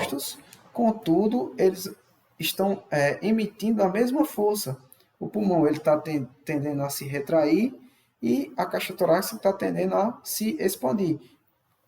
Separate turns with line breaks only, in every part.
opostos, contudo, eles estão emitindo a mesma força. O pulmão está tendendo a se retrair e a caixa torácica está tendendo a se expandir.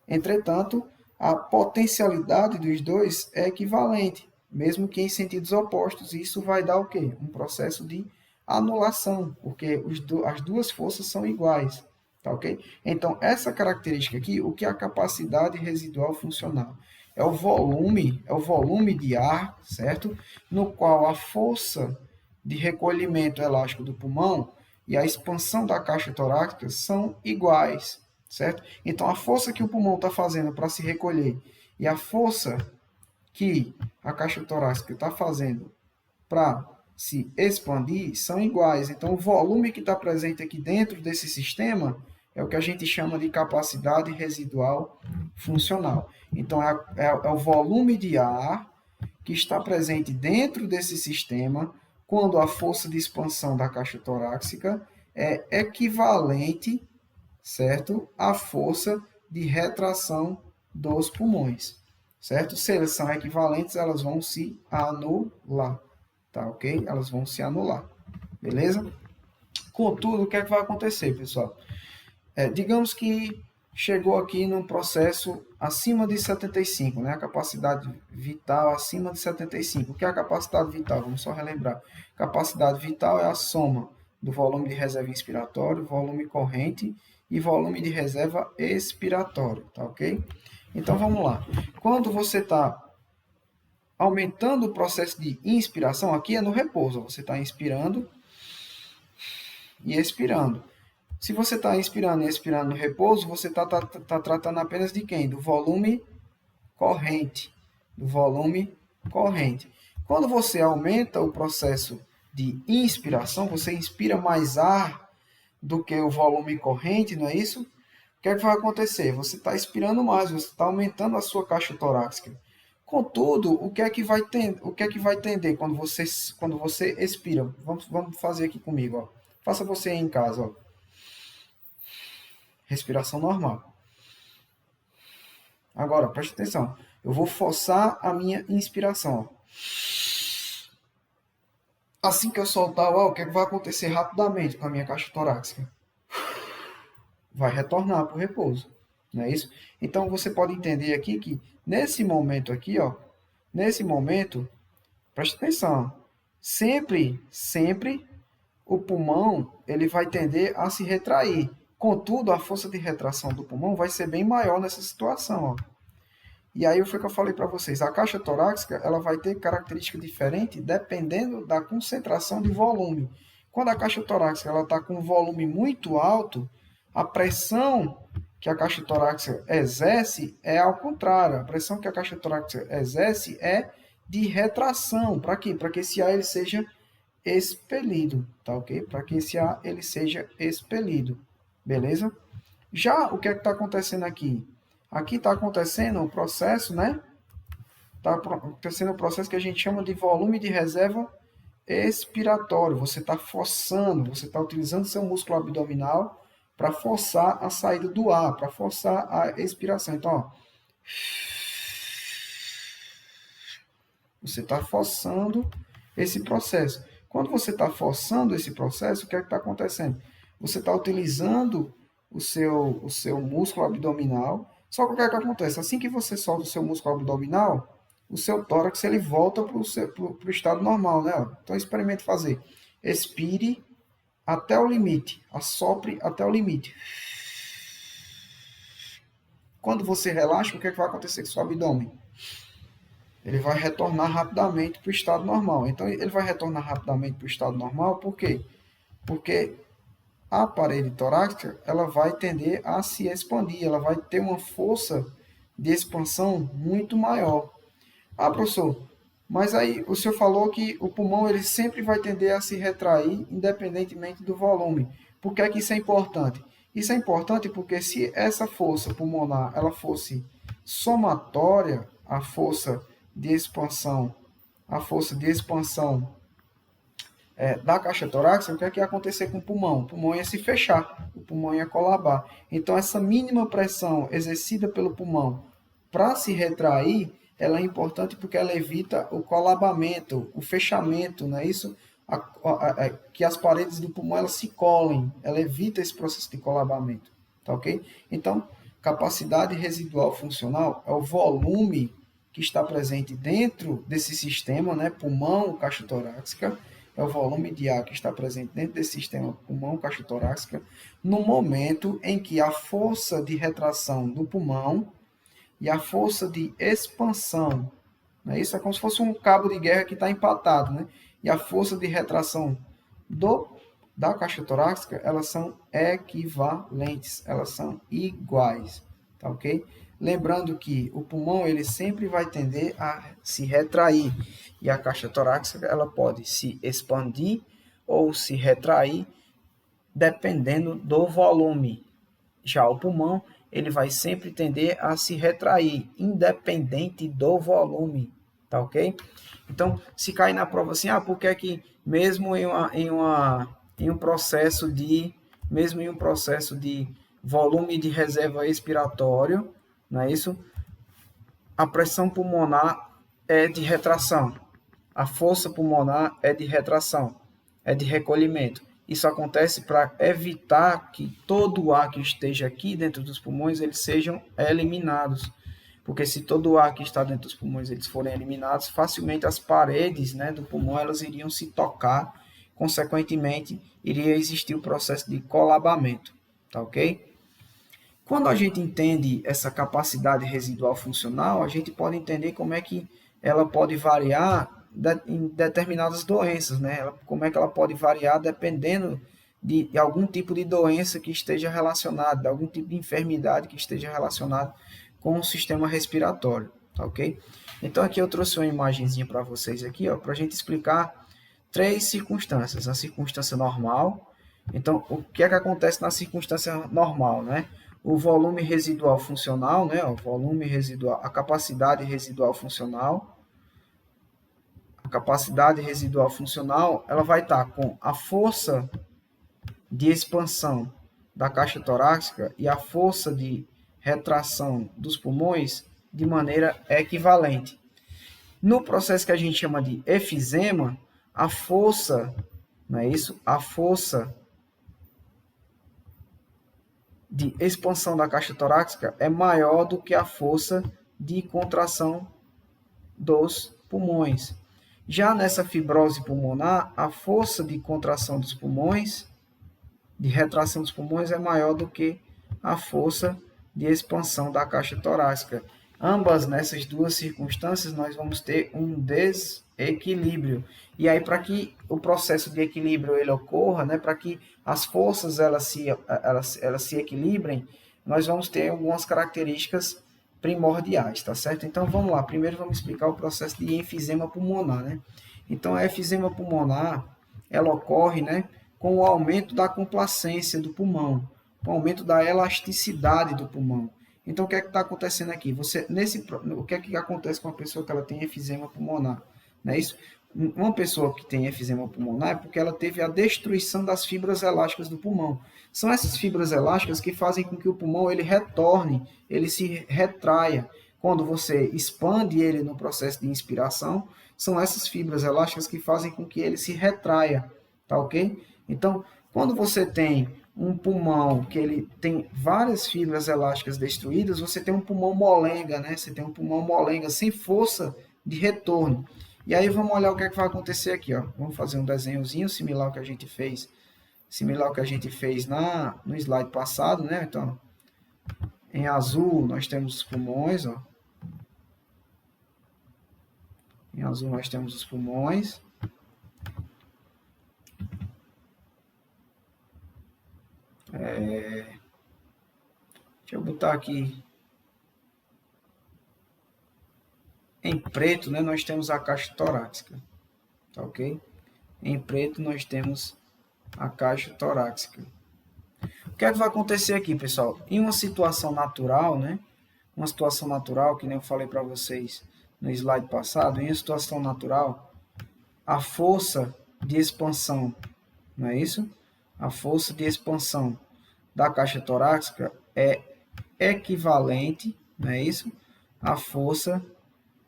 Entretanto, a potencialidade dos dois é equivalente, mesmo que em sentidos opostos. Isso vai dar o quê? Um processo de anulação, porque as duas forças são iguais. Tá, ok? Então, essa característica aqui, o que é a capacidade residual funcional? É o volume de ar, certo? No qual a força de recolhimento elástico do pulmão e a expansão da caixa torácica são iguais, certo? Então, a força que o pulmão está fazendo para se recolher e a força que a caixa torácica está fazendo para se expandir são iguais. Então, o volume que está presente aqui dentro desse sistema é o que a gente chama de capacidade residual funcional. Então, é o volume de ar que está presente dentro desse sistema quando a força de expansão da caixa torácica é equivalente, certo, à força de retração dos pulmões, certo? Se elas são equivalentes, elas vão se anular, tá ok? Elas vão se anular, beleza? Contudo, o que é que vai acontecer, pessoal? Digamos que chegou aqui num processo acima de 75, né? A capacidade vital acima de 75. O que é a capacidade vital? Vamos só relembrar. Capacidade vital é a soma do volume de reserva inspiratório, volume corrente e volume de reserva expiratório, tá ok? Então, vamos lá. Quando você está aumentando o processo de inspiração, aqui é no repouso, você está inspirando e expirando. Se você está inspirando e expirando no repouso, você está tratando apenas de quem? Do volume corrente. Do volume corrente. Quando você aumenta o processo de inspiração, você inspira mais ar do que o volume corrente, não é isso? O que é que vai acontecer? Você está expirando mais, você está aumentando a sua caixa torácica. Contudo, o que é que vai tender quando você expira? Vamos fazer aqui comigo, ó. Faça você aí em casa, ó. Respiração normal. Agora, preste atenção. Eu vou forçar a minha inspiração. Assim que eu soltar o ar, o que vai acontecer rapidamente com a minha caixa torácica? Vai retornar para o repouso. Não é isso? Então, você pode entender aqui que, nesse momento aqui, ó, nesse momento, preste atenção. Sempre o pulmão ele vai tender a se retrair. Contudo, a força de retração do pulmão vai ser bem maior nessa situação. Ó. E aí foi o que eu falei para vocês. A caixa torácica ela vai ter característica diferente dependendo da concentração de volume. Quando a caixa torácica está com um volume muito alto, a pressão que a caixa torácica exerce é ao contrário. A pressão que a caixa torácica exerce é de retração. Para quê? Para que esse ar ele seja expelido, tá ok? Para que esse ar ele seja expelido. Beleza? Já o que é que está acontecendo aqui? Aqui está acontecendo o processo, né? Está acontecendo o processo que a gente chama de volume de reserva expiratório. Você está forçando, você está utilizando seu músculo abdominal para forçar a saída do ar, para forçar a expiração. Então, ó, você está forçando esse processo. Quando você está forçando esse processo, o que é que está acontecendo? Você está utilizando o seu músculo abdominal. Só que o que é que acontece? Assim que você solta o seu músculo abdominal, o seu tórax ele volta para o estado normal, né? Então, experimente fazer. Expire até o limite. Assopre até o limite. Quando você relaxa, o que é que vai acontecer com o seu abdômen? Ele vai retornar rapidamente para o estado normal. Então, ele vai retornar rapidamente para o estado normal, por quê? Porque a parede torácica ela vai tender a se expandir, ela vai ter uma força de expansão muito maior. Ah, professor, mas aí o senhor falou que o pulmão ele sempre vai tender a se retrair, independentemente do volume. Por que é que isso é importante? Isso é importante porque se essa força pulmonar ela fosse somatória à força de expansão, da caixa torácica, o que é que ia acontecer com o pulmão? O pulmão ia se fechar, o pulmão ia colabar. Então, essa mínima pressão exercida pelo pulmão para se retrair ela é importante porque ela evita o colabamento, o fechamento, não é isso? Que as paredes do pulmão elas se colem, ela evita esse processo de colabamento, tá ok? Então, capacidade residual funcional é o volume que está presente dentro desse sistema, né, pulmão, caixa torácica, é o volume de ar que está presente dentro desse sistema pulmão, caixa torácica, no momento em que a força de retração do pulmão e a força de expansão, né, isso é como se fosse um cabo de guerra que está empatado, né, e a força de retração da caixa torácica, elas são equivalentes, elas são iguais, tá ok? Lembrando que o pulmão ele sempre vai tender a se retrair e a caixa torácica ela pode se expandir ou se retrair dependendo do volume. Já o pulmão ele vai sempre tender a se retrair, independente do volume, tá ok? Então, se cair na prova assim, por que é que mesmo em um processo de volume de reserva expiratório, não é isso? A pressão pulmonar é de retração, a força pulmonar é de retração, é de recolhimento. Isso acontece para evitar que todo o ar que esteja aqui dentro dos pulmões eles sejam eliminados. Porque se todo o ar que está dentro dos pulmões eles forem eliminados, facilmente as paredes, né, do pulmão elas iriam se tocar, consequentemente iria existir o processo de colabamento, tá ok? Quando a gente entende essa capacidade residual funcional, a gente pode entender como é que ela pode variar em determinadas doenças, né? Como é que ela pode variar dependendo de algum tipo de doença que esteja relacionada, de algum tipo de enfermidade que esteja relacionada com o sistema respiratório, tá ok? Então aqui eu trouxe uma imagenzinha para vocês aqui, ó, para a gente explicar três circunstâncias. A circunstância normal. Então, o que é que acontece na circunstância normal, né? O volume residual funcional, né? O volume residual, a capacidade residual funcional. A capacidade residual funcional, ela vai estar com a força de expansão da caixa torácica e a força de retração dos pulmões de maneira equivalente. No processo que a gente chama de efizema, a força, não é isso? A força de expansão da caixa torácica é maior do que a força de contração dos pulmões. Já nessa fibrose pulmonar, a força de contração dos pulmões, de retração dos pulmões, é maior do que a força de expansão da caixa torácica. Ambas nessas duas circunstâncias, nós vamos ter um desequilíbrio. E aí, para que o processo de equilíbrio ele ocorra, né, para que as forças elas se equilibrem, nós vamos ter algumas características primordiais, tá certo? Então, vamos lá. Primeiro, vamos explicar o processo de enfisema pulmonar, né? Então, a efisema pulmonar, ela ocorre, né, com o aumento da complacência do pulmão, com o aumento da elasticidade do pulmão. Então, o que é que está acontecendo aqui? O que é que acontece com a pessoa que ela tem efisema pulmonar? Não é isso? Uma pessoa que tem efisema pulmonar é porque ela teve a destruição das fibras elásticas do pulmão. São essas fibras elásticas que fazem com que o pulmão ele retorne, ele se retraia. Quando você expande ele no processo de inspiração, são essas fibras elásticas que fazem com que ele se retraia, tá ok? Então, quando você tem um pulmão que ele tem várias fibras elásticas destruídas, você tem um pulmão molenga, né? Você tem um pulmão molenga sem força de retorno. E aí vamos olhar o que é que vai acontecer aqui, ó. Vamos fazer um desenhozinho similar ao que a gente fez, no slide passado, né? Então, em azul nós temos os pulmões, ó. Em azul nós temos os pulmões. Deixa eu botar aqui em preto, né, nós temos a caixa torácica, tá ok? Em preto nós temos a caixa torácica. O que é que vai acontecer aqui, pessoal? Em uma situação natural, né, uma situação natural, que nem eu falei para vocês no slide passado, em uma situação natural, a força de expansão, não é isso? A força de expansão da caixa torácica é equivalente, não é isso? À força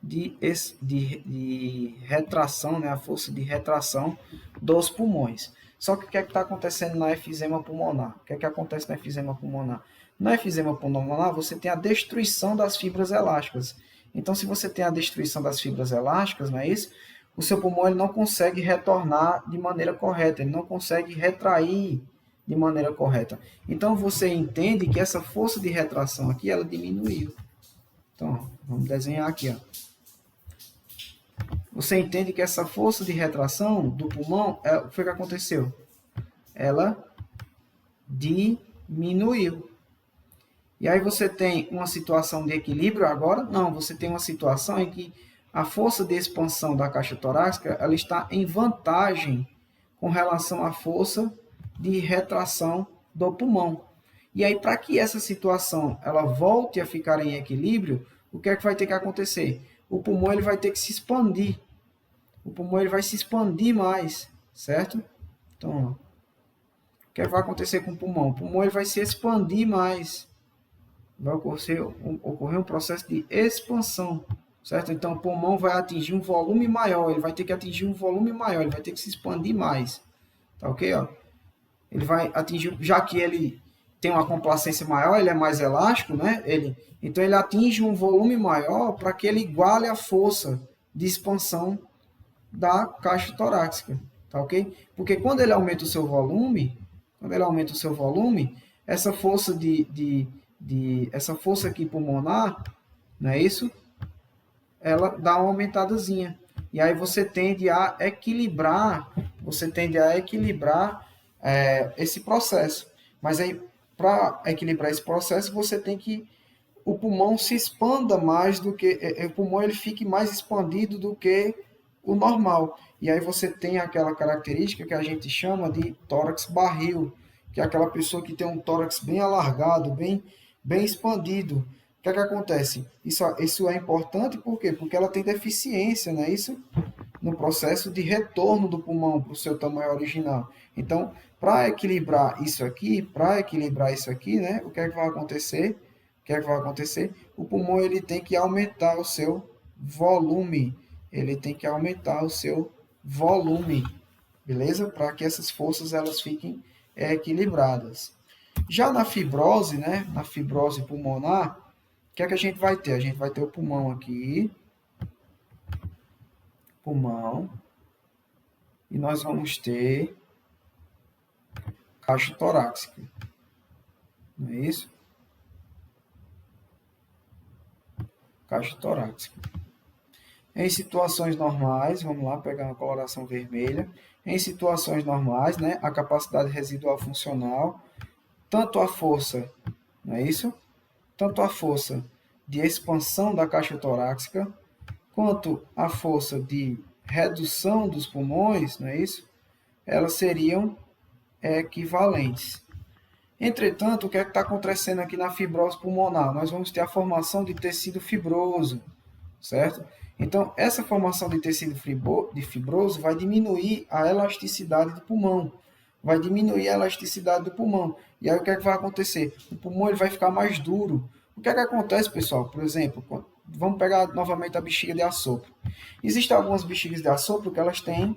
de retração, né? A força de retração dos pulmões. Só que o que é que está acontecendo na efizema pulmonar? O que é que acontece na efizema pulmonar? Na efizema pulmonar, você tem a destruição das fibras elásticas. Então, se você tem a destruição das fibras elásticas, não é isso? O seu pulmão ele não consegue retornar de maneira correta, ele não consegue retrair de maneira correta. Então, você entende que essa força de retração aqui, ela diminuiu. Então, vamos desenhar aqui, ó. Você entende que essa força de retração do pulmão, o que foi que aconteceu? Ela diminuiu. E aí você tem uma situação de equilíbrio agora? Não, você tem uma situação em que a força de expansão da caixa torácica ela está em vantagem com relação à força de retração do pulmão. E aí, para que essa situação ela volte a ficar em equilíbrio, o que é que vai ter que acontecer? O pulmão ele vai ter que se expandir. O pulmão ele vai se expandir mais, certo? Então, o que é que vai acontecer com o pulmão? O pulmão ele vai se expandir mais. Vai ocorrer um processo de expansão, certo? Então, o pulmão vai atingir um volume maior, ele vai ter que atingir um volume maior, ele vai ter que se expandir mais, tá ok? Ó? Ele vai atingir, já que ele tem uma complacência maior, ele é mais elástico, né? Então, ele atinge um volume maior para que ele iguale a força de expansão da caixa torácica, tá ok? Porque quando ele aumenta o seu volume, essa força essa força aqui pulmonar, não é isso? Ela dá uma aumentadazinha. E aí você tende a equilibrar, esse processo. Mas aí, para equilibrar esse processo, você tem que o pulmão se expanda mais do que o pulmão ele fique mais expandido do que o normal. E aí você tem aquela característica que a gente chama de tórax barril, que é aquela pessoa que tem um tórax bem alargado, bem expandido. O que é que acontece? Isso é importante por quê? Porque ela tem deficiência, não é isso? No processo de retorno do pulmão para o seu tamanho original. Então, para equilibrar isso aqui, né? O que é que vai acontecer? O pulmão ele tem que aumentar o seu volume. Beleza? Para que essas forças elas fiquem equilibradas. Já na fibrose, né? Na fibrose pulmonar, o que é que a gente vai ter? A gente vai ter o pulmão aqui, e nós vamos ter caixa torácica. Não é isso? Caixa torácica. Em situações normais, vamos lá pegar uma coloração vermelha. Em situações normais, né, a capacidade residual funcional, tanto a força, não é isso? Tanto a força de expansão da caixa torácica, quanto a força de redução dos pulmões, não é isso? Elas seriam equivalentes. Entretanto, o que é que está acontecendo aqui na fibrose pulmonar? Nós vamos ter a formação de tecido fibroso, certo? Então, essa formação de tecido fibroso vai diminuir a elasticidade do pulmão. E aí, o que é que vai acontecer? O pulmão ele vai ficar mais duro. O que é que acontece, pessoal? Por exemplo, vamos pegar novamente a bexiga de assopro. Existem algumas bexigas de assopro que elas têm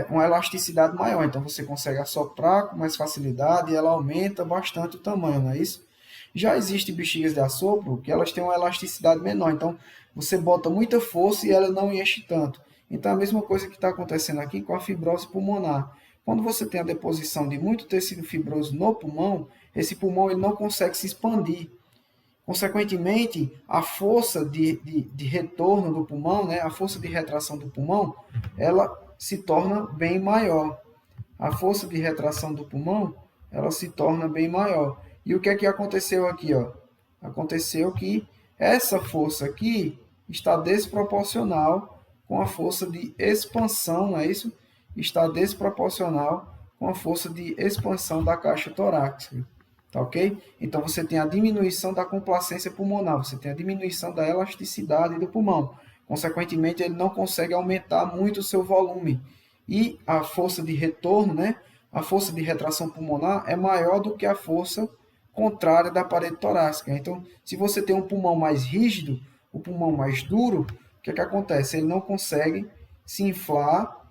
uma elasticidade maior. Então, você consegue assoprar com mais facilidade e ela aumenta bastante o tamanho, não é isso? Já existem bexigas de assopro que elas têm uma elasticidade menor. Então, você bota muita força e ela não enche tanto. Então, a mesma coisa que está acontecendo aqui com a fibrose pulmonar. Quando você tem a deposição de muito tecido fibroso no pulmão, esse pulmão ele não consegue se expandir. Consequentemente, a força de retorno do pulmão, né, a força de retração do pulmão, ela se torna bem maior. A força de retração do pulmão, ela se torna bem maior. E o que é que aconteceu aqui? Ó? Aconteceu que essa força aqui está desproporcional com a força de expansão, não é isso? Está desproporcional com a força de expansão da caixa torácica. Tá ok? Então, você tem a diminuição da complacência pulmonar, você tem a diminuição da elasticidade do pulmão. Consequentemente, ele não consegue aumentar muito o seu volume. E a força de retorno, né? A força de retração pulmonar é maior do que a força contrária da parede torácica. Então, se você tem um pulmão mais rígido, o pulmão mais duro, o que é que acontece? Ele não consegue se inflar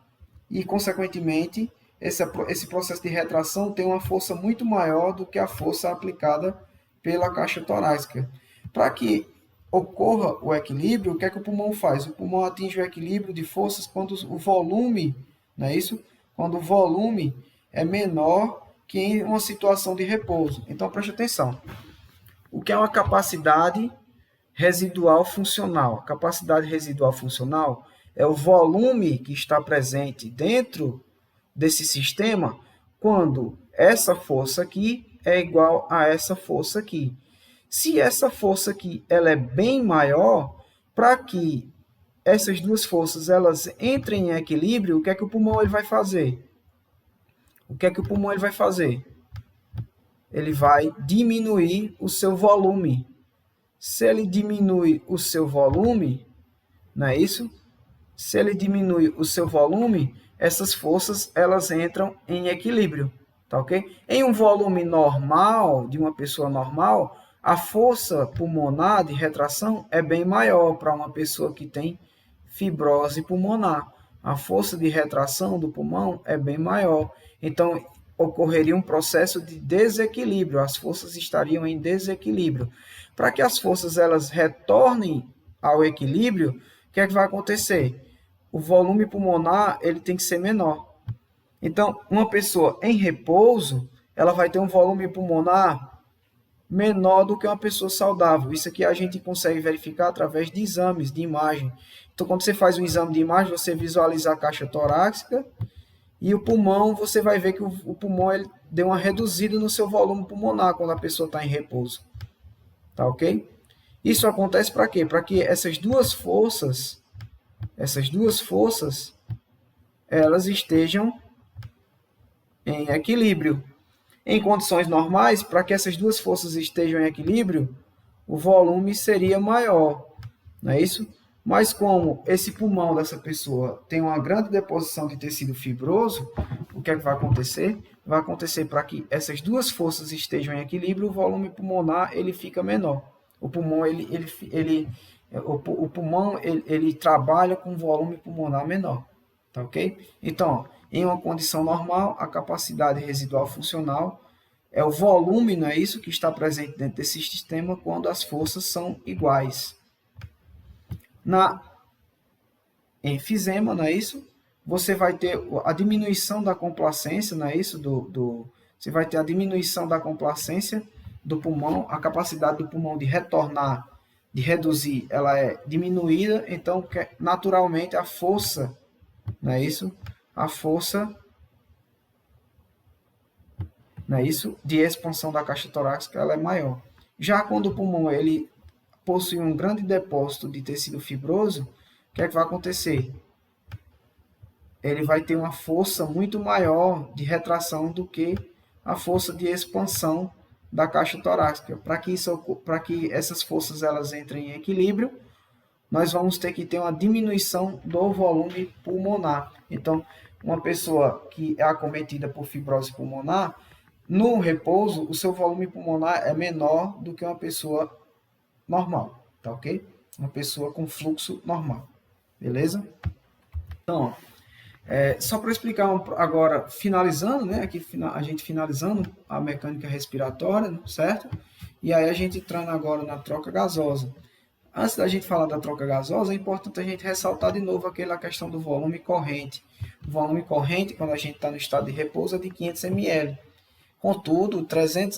e, consequentemente, esse processo de retração tem uma força muito maior do que a força aplicada pela caixa torácica. Para que ocorra o equilíbrio, o que é que o pulmão faz? O pulmão atinge o equilíbrio de forças quando o volume, não é isso? Quando o volume é menor que em uma situação de repouso. Então, preste atenção. O que é uma capacidade residual funcional? A capacidade residual funcional é o volume que está presente dentro desse sistema quando essa força aqui é igual a essa força aqui. Se essa força aqui ela é bem maior, para que essas duas forças elas entrem em equilíbrio, o que é que o pulmão ele vai fazer? O que é que o pulmão ele vai fazer? Ele vai diminuir o seu volume. Se ele diminui o seu volume, não é isso? Se ele diminui o seu volume, essas forças elas entram em equilíbrio, tá ok? Em um volume normal, de uma pessoa normal, a força pulmonar de retração é bem maior para uma pessoa que tem fibrose pulmonar. A força de retração do pulmão é bem maior. Então, ocorreria um processo de desequilíbrio, as forças estariam em desequilíbrio. Para que as forças elas retornem ao equilíbrio, o que é que vai acontecer? O volume pulmonar ele tem que ser menor. Então, uma pessoa em repouso, ela vai ter um volume pulmonar menor do que uma pessoa saudável. Isso aqui a gente consegue verificar através de exames, de imagem. Então, quando você faz um exame de imagem, você visualiza a caixa torácica e o pulmão, você vai ver que o pulmão ele deu uma reduzida no seu volume pulmonar quando a pessoa está em repouso. Tá ok? Isso acontece para quê? Para que essas duas forças, elas estejam em equilíbrio. Em condições normais, para que essas duas forças estejam em equilíbrio, o volume seria maior, não é isso? Mas como esse pulmão dessa pessoa tem uma grande deposição de tecido fibroso, o que é que vai acontecer? Vai acontecer para que essas duas forças estejam em equilíbrio, o volume pulmonar ele fica menor. O pulmão ele trabalha com volume pulmonar menor, tá ok? Então, em uma condição normal, a capacidade residual funcional é o volume, não é isso, que está presente dentro desse sistema quando as forças são iguais. Na enfisema, não é isso? Você vai ter a diminuição da complacência, não é isso? Você vai ter a diminuição da complacência do pulmão, a capacidade do pulmão de retornar, de reduzir, ela é diminuída, então naturalmente a força, não é isso? A força, não é isso? De expansão da caixa torácica, ela é maior. Já quando o pulmão ele possui um grande depósito de tecido fibroso, o que é que vai acontecer? Ele vai ter uma força muito maior de retração do que a força de expansão da caixa torácica. Para que essas forças elas entrem em equilíbrio, nós vamos ter que ter uma diminuição do volume pulmonar. Então, uma pessoa que é acometida por fibrose pulmonar, no repouso, o seu volume pulmonar é menor do que uma pessoa normal, tá ok? Uma pessoa com fluxo normal, beleza? Então, só para explicar agora, finalizando, né? Aqui a gente finalizando a mecânica respiratória, certo? E aí a gente entrando agora na troca gasosa. Antes da gente falar da troca gasosa, é importante a gente ressaltar de novo aquela questão do volume corrente. O volume corrente, quando a gente está no estado de repouso, é de 500 ml. Contudo,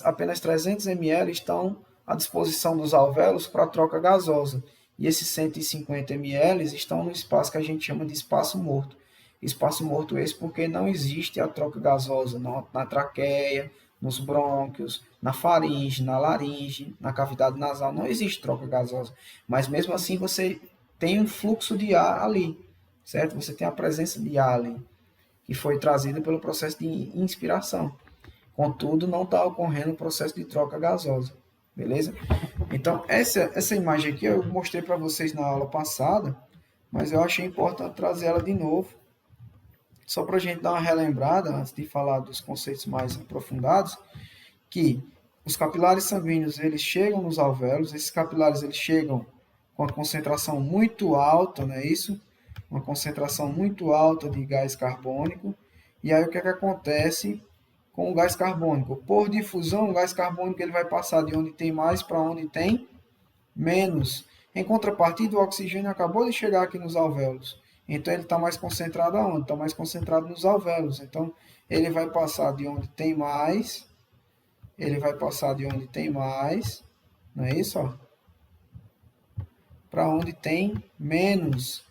apenas 300 ml estão à disposição dos alvéolos para a troca gasosa. E esses 150 ml estão no espaço que a gente chama de espaço morto. Espaço morto esse porque não existe a troca gasosa na traqueia, nos brônquios, na faringe, na laringe, na cavidade nasal. Não existe troca gasosa. Mas mesmo assim você tem um fluxo de ar ali, certo? Você tem a presença de ar ali, que foi trazida pelo processo de inspiração. Contudo, não está ocorrendo o processo de troca gasosa, beleza? Então, essa imagem aqui eu mostrei para vocês na aula passada, mas eu achei importante trazer ela de novo, só para a gente dar uma relembrada, antes de falar dos conceitos mais aprofundados, que os capilares sanguíneos, eles chegam nos alvéolos, esses capilares, eles chegam com a concentração muito alta, não é isso? Uma concentração muito alta de gás carbônico. E aí o que é que acontece com o gás carbônico? Por difusão, o gás carbônico ele vai passar de onde tem mais para onde tem menos. Em contrapartida, o oxigênio acabou de chegar aqui nos alvéolos. Então ele está mais concentrado aonde? Está mais concentrado nos alvéolos. Então ele vai passar de onde tem mais, não é isso? Para onde tem menos,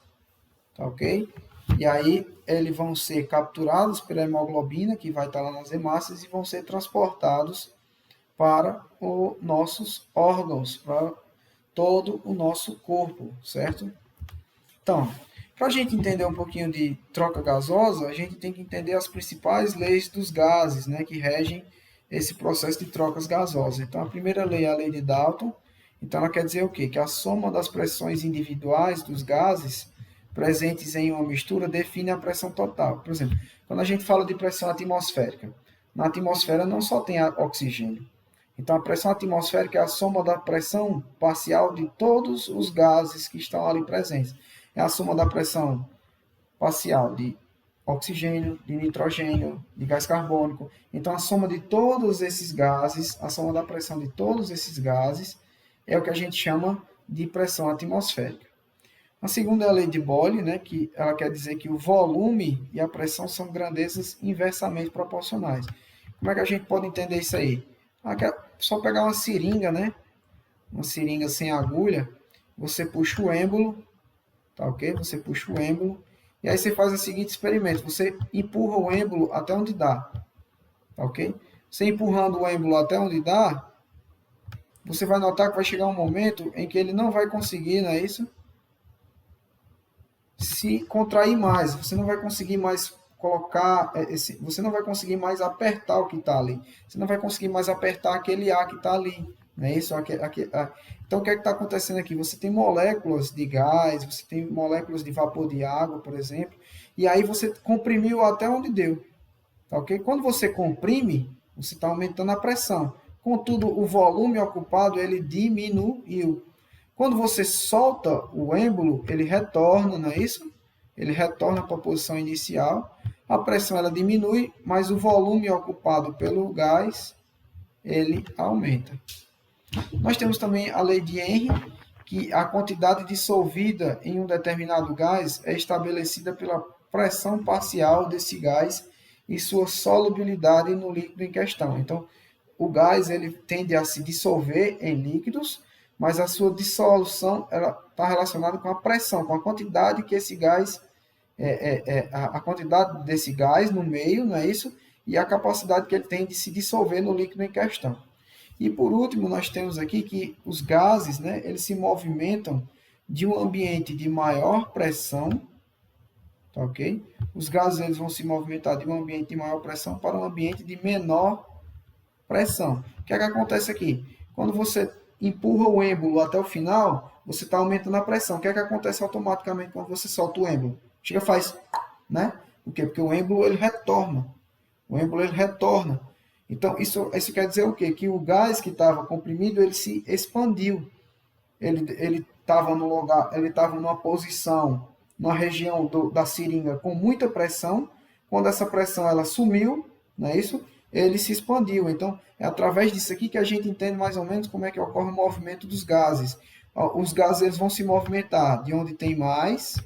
tá ok? E aí eles vão ser capturados pela hemoglobina, que vai estar lá nas hemácias, e vão ser transportados para os nossos órgãos, para todo o nosso corpo, certo? Então, para a gente entender um pouquinho de troca gasosa, a gente tem que entender as principais leis dos gases, né, que regem esse processo de trocas gasosas. Então, a primeira lei é a lei de Dalton. Então, ela quer dizer o quê? Que a soma das pressões individuais dos gases presentes em uma mistura define a pressão total. Por exemplo, quando a gente fala de pressão atmosférica, na atmosfera não só tem oxigênio. Então, a pressão atmosférica é a soma da pressão parcial de todos os gases que estão ali presentes. É a soma da pressão parcial de oxigênio, de nitrogênio, de gás carbônico. Então, a soma de todos esses gases, a soma da pressão de todos esses gases, é o que a gente chama de pressão atmosférica. A segunda é a lei de Boyle, né, que ela quer dizer que o volume e a pressão são grandezas inversamente proporcionais. Como é que a gente pode entender isso aí? Só pegar uma seringa, né? Uma seringa sem agulha, você puxa o êmbolo, tá ok? Você puxa o êmbolo, e aí você faz o seguinte experimento, você empurra o êmbolo até onde dá, tá ok? Você empurrando o êmbolo até onde dá, você vai notar que vai chegar um momento em que ele não vai conseguir, não é isso? Se contrair mais, você não vai conseguir mais colocar, você não vai conseguir mais apertar o que está ali, você não vai conseguir mais apertar aquele ar que está ali, não é isso? Então, o que é que está acontecendo aqui? Você tem moléculas de gás, você tem moléculas de vapor de água, por exemplo, e aí você comprimiu até onde deu, tá ok? Quando você comprime, você está aumentando a pressão, contudo, o volume ocupado, ele diminuiu. Quando você solta o êmbolo, ele retorna, não é isso? Ele retorna para a posição inicial. A pressão ela diminui, mas o volume ocupado pelo gás, ele aumenta. Nós temos também a lei de Henry, que a quantidade dissolvida em um determinado gás é estabelecida pela pressão parcial desse gás e sua solubilidade no líquido em questão. Então, o gás ele tende a se dissolver em líquidos, mas a sua dissolução está relacionada com a pressão, com a quantidade que esse gás, a quantidade desse gás no meio, não é isso? E a capacidade que ele tem de se dissolver no líquido em questão. E por último, nós temos aqui que os gases, né, eles se movimentam de um ambiente de maior pressão, tá ok? Os gases eles vão se movimentar de um ambiente de maior pressão para um ambiente de menor pressão. O que é que acontece aqui? Quando você empurra o êmbolo até o final, você está aumentando a pressão. O que é que acontece automaticamente quando você solta o êmbolo? Chega faz, né? Por quê? Porque o êmbolo ele retorna. O êmbolo ele retorna. Então, isso quer dizer o quê? Que o gás que estava comprimido, ele se expandiu. Ele estava no lugar, ele estava numa posição, numa região da seringa com muita pressão. Quando essa pressão ela sumiu, não é isso? Ele se expandiu. Então, é através disso aqui que a gente entende mais ou menos como é que ocorre o movimento dos gases. Os gases eles vão se movimentar de onde tem mais,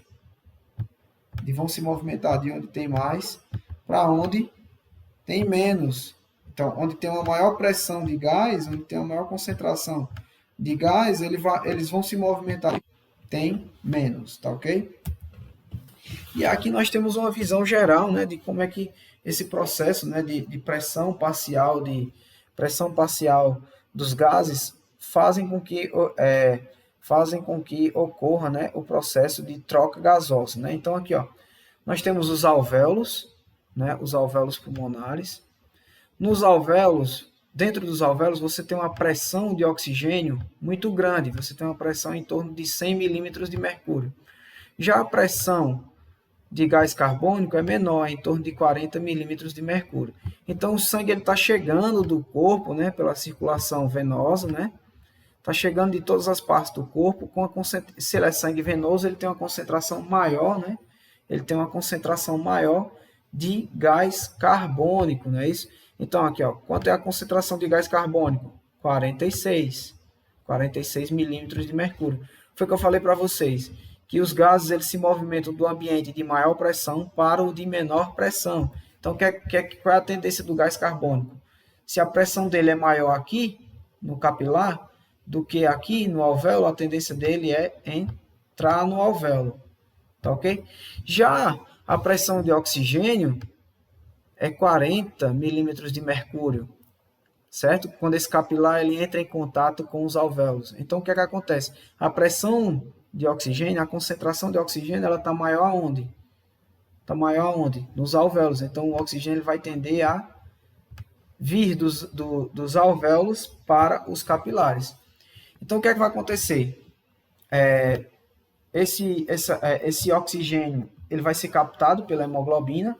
para onde tem menos. Então, onde tem uma maior pressão de gás, onde tem uma maior concentração de gás, eles vão se movimentar, tem menos, tá ok? E aqui nós temos uma visão geral, né, de como é que esse processo, né, de pressão parcial dos gases fazem com que ocorra, né, o processo de troca gasosa, né? Então aqui, ó, nós temos os alvéolos, né, os alvéolos pulmonares. Nos alvéolos, dentro dos alvéolos, você tem uma pressão de oxigênio muito grande, você tem uma pressão em torno de 100 milímetros de mercúrio. Já a pressão de gás carbônico é menor, em torno de 40 milímetros de mercúrio. Então, o sangue está chegando do corpo, né, pela circulação venosa, né, está chegando de todas as partes do corpo, se ele é sangue venoso, ele tem uma concentração maior, né? Ele tem uma concentração maior de gás carbônico, não é isso? Então, aqui, ó, quanto é a concentração de gás carbônico? 46 milímetros de mercúrio. Foi o que eu falei para vocês, que os gases eles se movimentam do ambiente de maior pressão para o de menor pressão. Então, qual é a tendência do gás carbônico? Se a pressão dele é maior aqui, no capilar, do que aqui no alvéolo, a tendência dele é entrar no alvéolo. Tá ok? Já a pressão de oxigênio é 40 milímetros de mercúrio, certo? Quando esse capilar ele entra em contato com os alvéolos. Então, o que é que acontece? A pressão de oxigênio, a concentração de oxigênio, ela está maior onde? Está maior onde? Nos alvéolos. Então, o oxigênio ele vai tender a vir dos alvéolos para os capilares. Então, o que é que vai acontecer? Esse oxigênio ele vai ser captado pela hemoglobina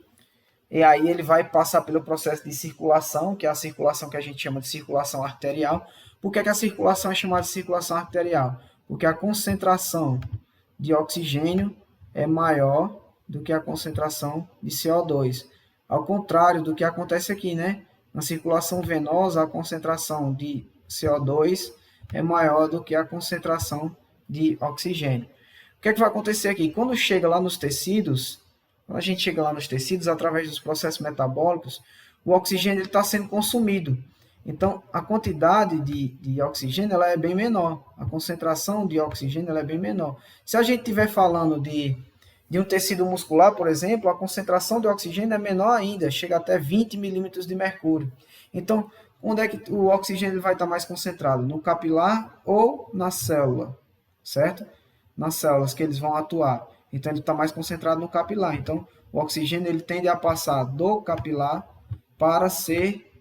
e aí ele vai passar pelo processo de circulação, que é a circulação que a gente chama de circulação arterial. Por que a circulação é chamada de circulação arterial? Porque a concentração de oxigênio é maior do que a concentração de CO2. Ao contrário do que acontece aqui, né? Na circulação venosa, a concentração de CO2 é maior do que a concentração de oxigênio. O que é que vai acontecer aqui? Quando chega lá nos tecidos, quando a gente chega lá nos tecidos, através dos processos metabólicos, o oxigênio está sendo consumido. Então, a quantidade de oxigênio ela é bem menor. A concentração de oxigênio ela é bem menor. Se a gente estiver falando de um tecido muscular, por exemplo, a concentração de oxigênio é menor ainda, chega até 20 milímetros de mercúrio. Então, onde é que o oxigênio vai estar mais concentrado? No capilar ou na célula, certo? Nas células que eles vão atuar. Então, ele está mais concentrado no capilar. Então, o oxigênio ele tende a passar do capilar para ser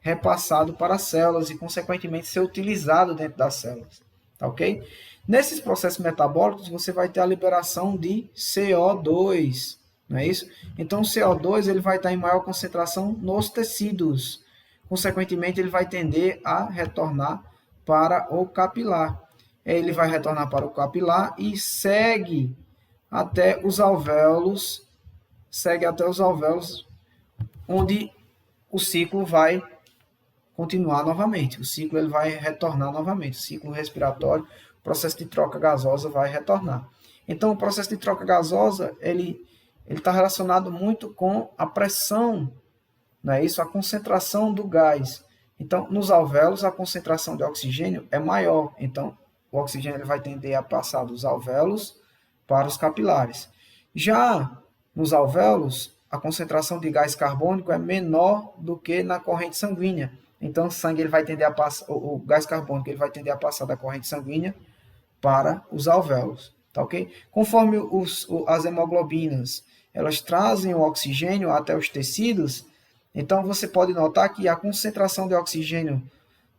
repassado para as células e, consequentemente, ser utilizado dentro das células. Tá ok? Nesses processos metabólicos, você vai ter a liberação de CO2, não é isso? Então, o CO2 ele vai estar em maior concentração nos tecidos. Consequentemente, ele vai tender a retornar para o capilar. Ele vai retornar para o capilar e segue até os alvéolos, onde o ciclo vai continuar novamente. O ciclo ele vai retornar novamente. O ciclo respiratório, o processo de troca gasosa vai retornar. Então, o processo de troca gasosa ele está relacionado muito com a pressão, não é isso? A concentração do gás. Então, nos alvéolos, a concentração de oxigênio é maior. Então, o oxigênio ele vai tender a passar dos alvéolos para os capilares. Já nos alvéolos, a concentração de gás carbônico é menor do que na corrente sanguínea. Então, o sangue ele vai tender a passar, o gás carbônico ele vai tender a passar da corrente sanguínea para os alvéolos, tá ok? Conforme as hemoglobinas elas trazem o oxigênio até os tecidos, então você pode notar que a concentração de oxigênio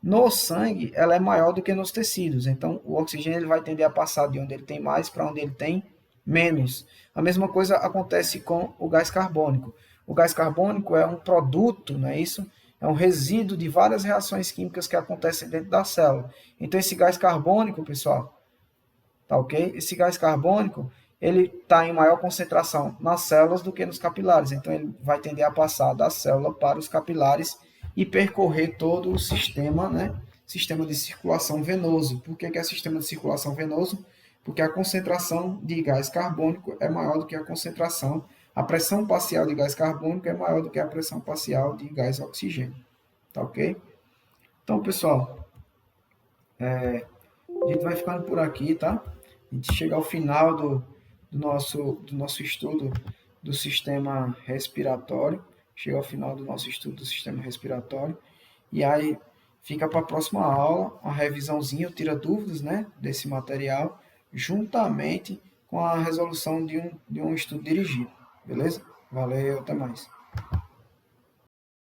no sangue ela é maior do que nos tecidos. Então, o oxigênio ele vai tender a passar de onde ele tem mais para onde ele tem menos. A mesma coisa acontece com o gás carbônico. O gás carbônico é um produto, não é isso? É um resíduo de várias reações químicas que acontecem dentro da célula. Então, esse gás carbônico, pessoal, tá ok? Esse gás carbônico, ele está em maior concentração nas células do que nos capilares. Então, ele vai tender a passar da célula para os capilares e percorrer todo o sistema, né? Sistema de circulação venoso. Por que é sistema de circulação venoso? Porque a concentração de gás carbônico é maior do que a pressão parcial de gás carbônico é maior do que a pressão parcial de gás oxigênio. Tá ok? Então, pessoal, a gente vai ficando por aqui, tá? A gente chega ao final do nosso estudo do sistema respiratório. Chega ao final do nosso estudo do sistema respiratório. E aí fica para a próxima aula, uma revisãozinha, tira dúvidas, né, desse material, juntamente com a resolução de um estudo dirigido. Beleza? Valeu, até mais.